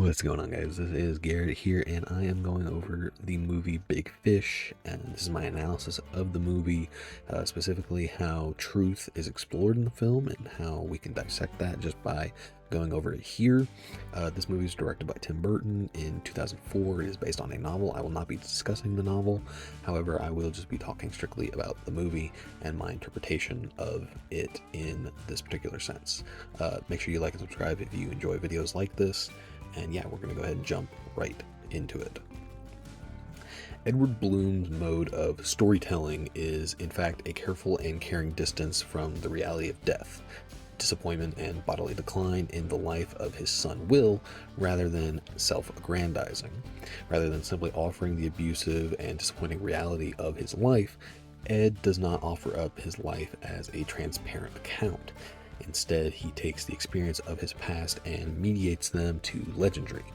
What's going on, guys? This is Garrett here, and I am going over the movie Big Fish, and this is my analysis of the movie, specifically how truth is explored in the film and how we can dissect that just by going over it here. This movie is directed by Tim Burton in 2004. It is based on a novel. I will not be discussing the novel. However, I will just be talking strictly about the movie and my interpretation of it in this particular sense. Make sure you like and subscribe if you enjoy videos like this. And yeah, we're going to go ahead and jump right into it. Edward Bloom's mode of storytelling is, in fact, a careful and caring distance from the reality of death, disappointment, and bodily decline in the life of his son Will, rather than self-aggrandizing. Rather than simply offering the abusive and disappointing reality of his life, Ed does not offer up his life as a transparent account. Instead, he takes the experience of his past and mediates them to legendary.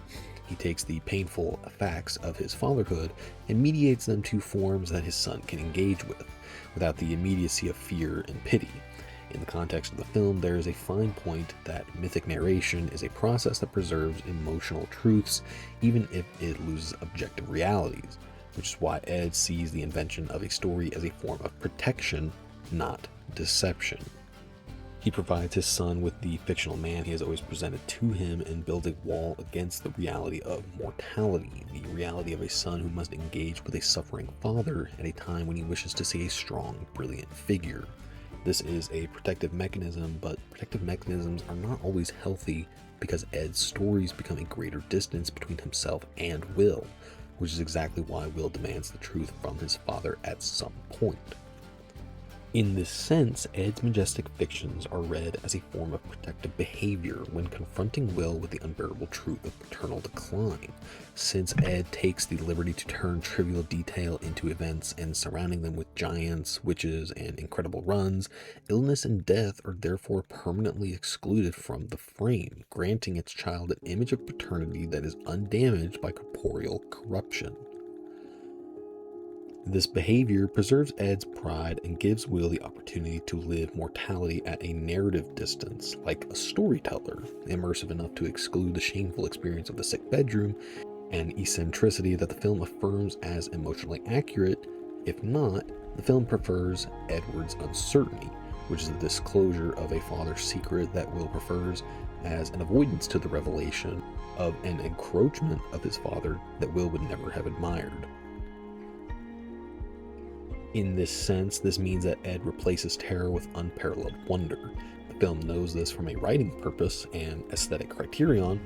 He takes the painful facts of his fatherhood and mediates them to forms that his son can engage with, without the immediacy of fear and pity. In the context of the film, there is a fine point that mythic narration is a process that preserves emotional truths, even if it loses objective realities, which is why Ed sees the invention of a story as a form of protection, not deception. He provides his son with the fictional man he has always presented to him and builds a wall against the reality of mortality, the reality of a son who must engage with a suffering father at a time when he wishes to see a strong, brilliant figure. This is a protective mechanism, but protective mechanisms are not always healthy because Ed's stories become a greater distance between himself and Will, which is exactly why Will demands the truth from his father at some point. In this sense, Ed's majestic fictions are read as a form of protective behavior when confronting Will with the unbearable truth of paternal decline. Since Ed takes the liberty to turn trivial detail into events and surrounding them with giants, witches, and incredible runs, illness and death are therefore permanently excluded from the frame, granting its child an image of paternity that is undamaged by corporeal corruption. This behavior preserves Ed's pride and gives Will the opportunity to live mortality at a narrative distance, like a storyteller, immersive enough to exclude the shameful experience of the sick bedroom, an eccentricity that the film affirms as emotionally accurate. If not, the film prefers Edward's uncertainty, which is the disclosure of a father's secret that Will prefers, as an avoidance to the revelation of an encroachment of his father that Will would never have admired. In this sense, this means that Ed replaces terror with unparalleled wonder. The film knows this from a writing purpose and aesthetic criterion.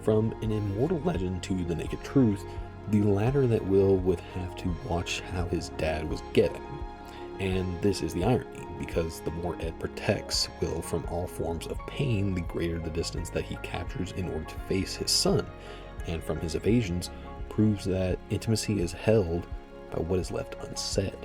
From an immortal legend to the naked truth, the latter that Will would have to watch how his dad was getting. And this is the irony, because the more Ed protects Will from all forms of pain, the greater the distance that he captures in order to face his son, and from his evasions, proves that intimacy is held by what is left unsaid.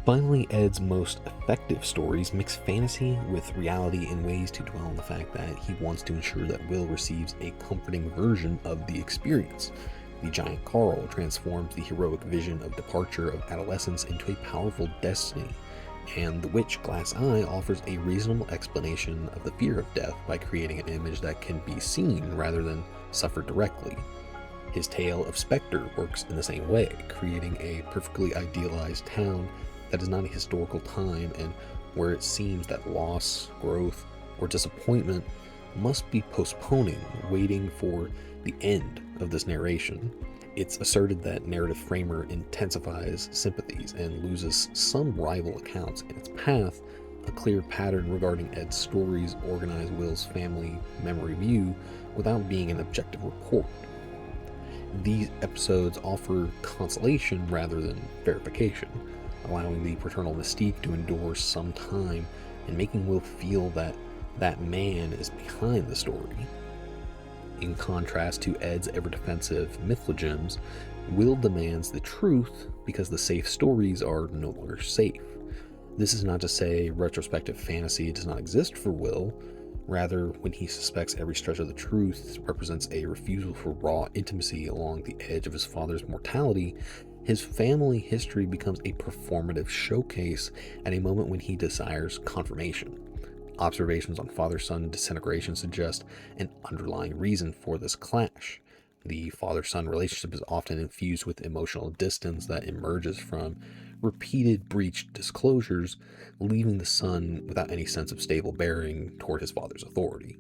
Finally, Ed's most effective stories mix fantasy with reality in ways to dwell on the fact that he wants to ensure that Will receives a comforting version of the experience. The giant Carl transforms the heroic vision of departure of adolescence into a powerful destiny, and the witch Glass Eye offers a reasonable explanation of the fear of death by creating an image that can be seen rather than suffered directly. His tale of Spectre works in the same way, creating a perfectly idealized town that is not a historical time and where it seems that loss, growth, or disappointment must be postponing, waiting for the end of this narration. It's asserted that narrative framer intensifies sympathies and loses some rival accounts in its path. A clear pattern regarding Ed's stories organize Will's family memory view without being an objective report. These episodes offer consolation rather than verification, allowing the paternal mystique to endure some time and making Will feel that that man is behind the story. In contrast to Ed's ever-defensive mythlogems, Will demands the truth because the safe stories are no longer safe. This is not to say retrospective fantasy does not exist for Will. Rather, when he suspects every stretch of the truth represents a refusal for raw intimacy along the edge of his father's mortality, his family history becomes a performative showcase at a moment when he desires confirmation. Observations on father-son disintegration suggest an underlying reason for this clash. The father-son relationship is often infused with emotional distance that emerges from repeated breached disclosures, leaving the son without any sense of stable bearing toward his father's authority.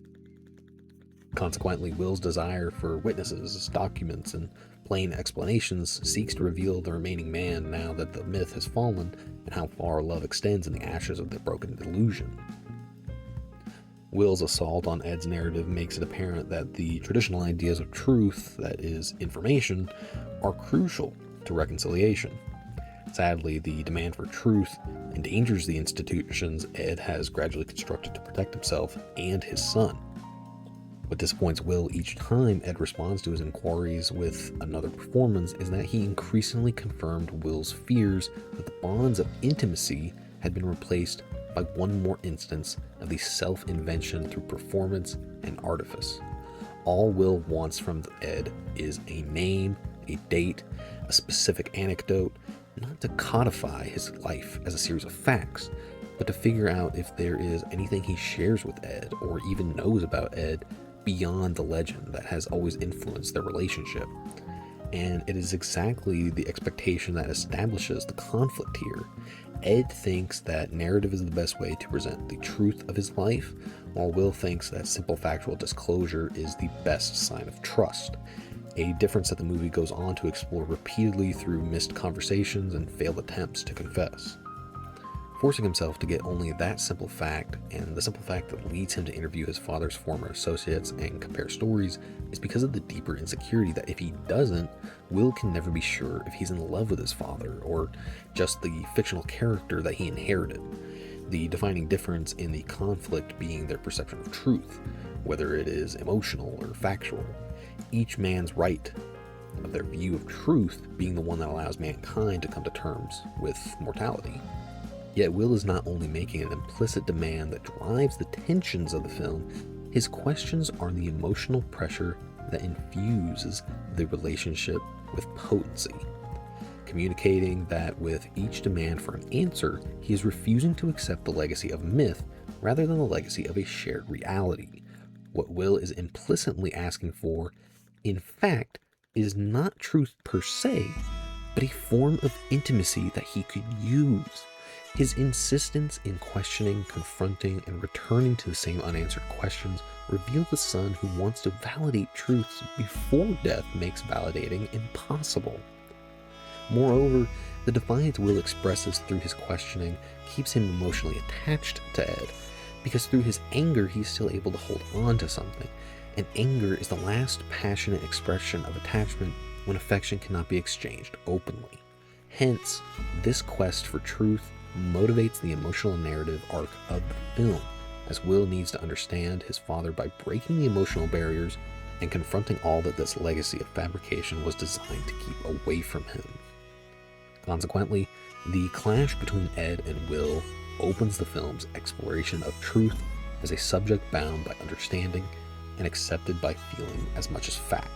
Consequently, Will's desire for witnesses, documents, and plain explanations seeks to reveal the remaining man now that the myth has fallen and how far love extends in the ashes of the broken delusion. Will's assault on Ed's narrative makes it apparent that the traditional ideas of truth, that is, information, are crucial to reconciliation. Sadly, the demand for truth endangers the institutions Ed has gradually constructed to protect himself and his son. What disappoints Will each time Ed responds to his inquiries with another performance is that he increasingly confirmed Will's fears that the bonds of intimacy had been replaced by one more instance of the self-invention through performance and artifice. All Will wants from Ed is a name, a date, a specific anecdote, not to codify his life as a series of facts, but to figure out if there is anything he shares with Ed or even knows about Ed beyond the legend that has always influenced their relationship. And it is exactly the expectation that establishes the conflict here. Ed thinks that narrative is the best way to present the truth of his life, while Will thinks that simple factual disclosure is the best sign of trust. A difference that the movie goes on to explore repeatedly through missed conversations and failed attempts to confess. Forcing himself to get only that simple fact, and the simple fact that leads him to interview his father's former associates and compare stories, is because of the deeper insecurity that if he doesn't, Will can never be sure if he's in love with his father, or just the fictional character that he inherited. The defining difference in the conflict being their perception of truth, whether it is emotional or factual. Each man's right of their view of truth being the one that allows mankind to come to terms with mortality. Yet Will is not only making an implicit demand that drives the tensions of the film, his questions are the emotional pressure that infuses the relationship with potency. Communicating that with each demand for an answer, he is refusing to accept the legacy of myth rather than the legacy of a shared reality. What Will is implicitly asking for, in fact, is not truth per se, but a form of intimacy that he could use. His insistence in questioning, confronting, and returning to the same unanswered questions reveal the son who wants to validate truths before death makes validating impossible. Moreover, the defiance Will expresses through his questioning keeps him emotionally attached to Ed, because through his anger he's still able to hold on to something, and anger is the last passionate expression of attachment when affection cannot be exchanged openly. Hence, this quest for truth motivates the emotional narrative arc of the film, as Will needs to understand his father by breaking the emotional barriers and confronting all that this legacy of fabrication was designed to keep away from him. Consequently, the clash between Ed and Will opens the film's exploration of truth as a subject bound by understanding and accepted by feeling as much as fact.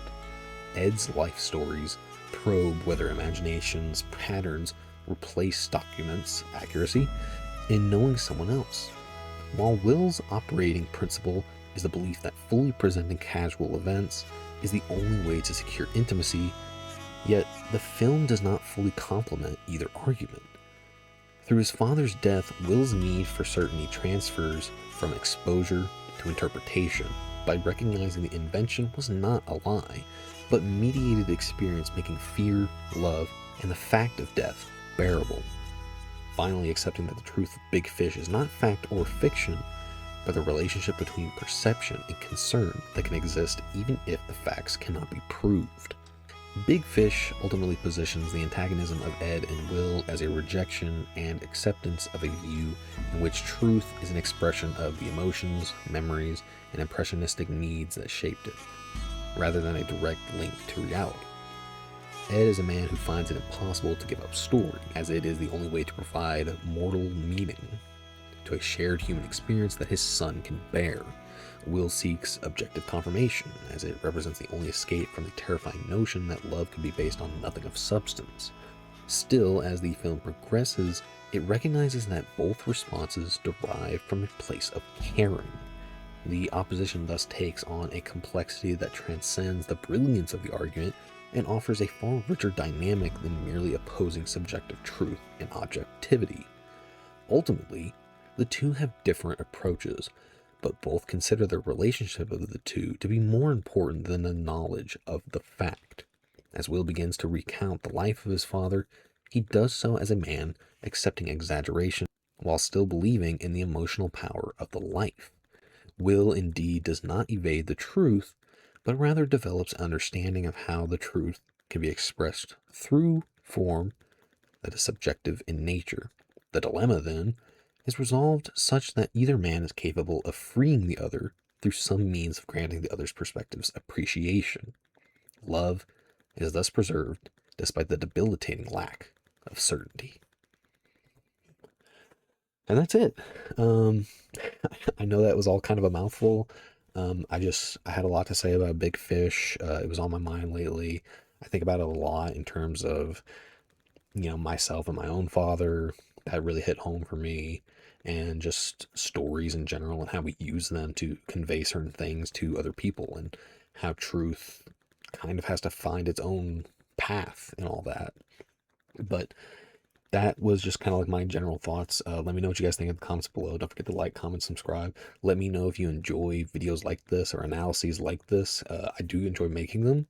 Ed's life stories probe whether imagination's patterns replace documents' accuracy in knowing someone else, while Will's operating principle is the belief that fully presenting casual events is the only way to secure intimacy, yet the film does not fully complement either argument. Through his father's death, Will's need for certainty transfers from exposure to interpretation by recognizing the invention was not a lie, but mediated experience making fear, love, and the fact of death bearable. Finally accepting that the truth of Big Fish is not fact or fiction, but the relationship between perception and concern that can exist even if the facts cannot be proved. Big Fish ultimately positions the antagonism of Ed and Will as a rejection and acceptance of a view in which truth is an expression of the emotions, memories, and impressionistic needs that shaped it, rather than a direct link to reality. Ed is a man who finds it impossible to give up story, as it is the only way to provide mortal meaning to a shared human experience that his son can bear. Will seeks objective confirmation, as it represents the only escape from the terrifying notion that love could be based on nothing of substance. Still, as the film progresses, it recognizes that both responses derive from a place of caring. The opposition thus takes on a complexity that transcends the brilliance of the argument and offers a far richer dynamic than merely opposing subjective truth and objectivity. Ultimately, the two have different approaches, but both consider the relationship of the two to be more important than the knowledge of the fact. As Will begins to recount the life of his father, he does so as a man accepting exaggeration while still believing in the emotional power of the life. Will indeed does not evade the truth, but rather develops understanding of how the truth can be expressed through form that is subjective in nature. The dilemma, then, is resolved such that either man is capable of freeing the other through some means of granting the other's perspectives appreciation. Love is thus preserved despite the debilitating lack of certainty. And that's it. Um, I know that was all kind of a mouthful. I had a lot to say about Big Fish. It was on my mind lately. I think about it a lot in terms of, myself and my own father. That really hit home for me, and just stories in general and how we use them to convey certain things to other people, and how truth kind of has to find its own path and all that. But that was just kind of like my general thoughts. Let me know what you guys think in the comments below. Don't forget to like, comment, subscribe. Let me know if you enjoy videos like this or analyses like this. I do enjoy making them.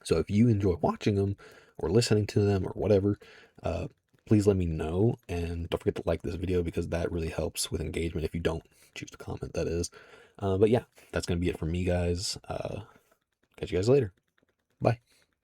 So if you enjoy watching them or listening to them or whatever, please let me know. And don't forget to like this video because that really helps with engagement if you don't choose to comment, that is. But yeah, that's going to be it from me, guys. Catch you guys later.